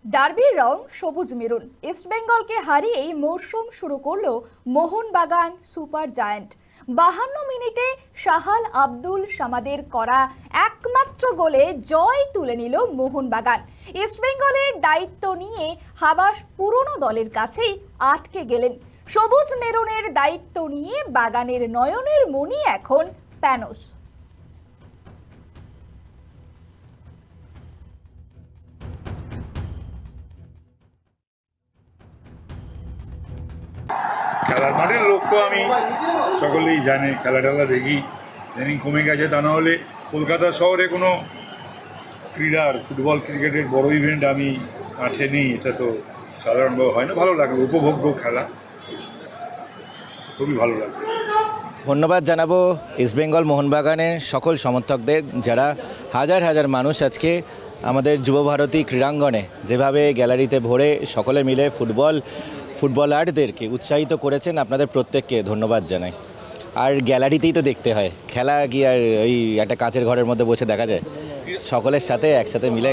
ডার্বির রং সবুজ মেরুন। ইস্টবেঙ্গলকে হারিয়েই মৌসুম শুরু করল মোহনবাগান সুপার জায়ান্ট। 52 মিনিটে শাহাল আব্দুল সামাদের করা একমাত্র গোলে জয় তুলে নিল মোহনবাগান। ইস্টবেঙ্গলের দায়িত্ব নিয়ে হাবাস পুরনো দলের কাছেই আটকে গেলেন। সবুজ মেরুনের দায়িত্ব নিয়ে বাগানের নয়নের মণি এখন প্যানোস। খেলার মাঠের লোক তো আমি সকলেই জানে, খেলা টেলা দেখি, ইদানিং কমে গেছে। তা না হলে কলকাতা শহরে কোনো ক্রীড়ার ফুটবল ক্রিকেটের বড় ইভেন্ট আমি মাঠে নেই, এটা তো সাধারণভাবে হয় না। ভালো লাগে, উপভোগ্য খেলা, খুবই ভালো লাগে। ধন্যবাদ জানাবো ইস্টবেঙ্গল মোহনবাগানের সকল সমর্থকদের, যারা হাজার হাজার মানুষ আজকে আমাদের যুবভারতী ক্রীড়াঙ্গনে যেভাবে গ্যালারিতে ভরে সকলে মিলে ফুটবলারদেরকে উৎসাহিত করেছেন। আপনাদের প্রত্যেককে ধন্যবাদ জানাই। আর গ্যালারিতেই তো দেখতে হয় খেলা, কি আর ওই একটা কাঁচের ঘরের মধ্যে বসে দেখা যায়? সকলের সাথে একসাথে মিলে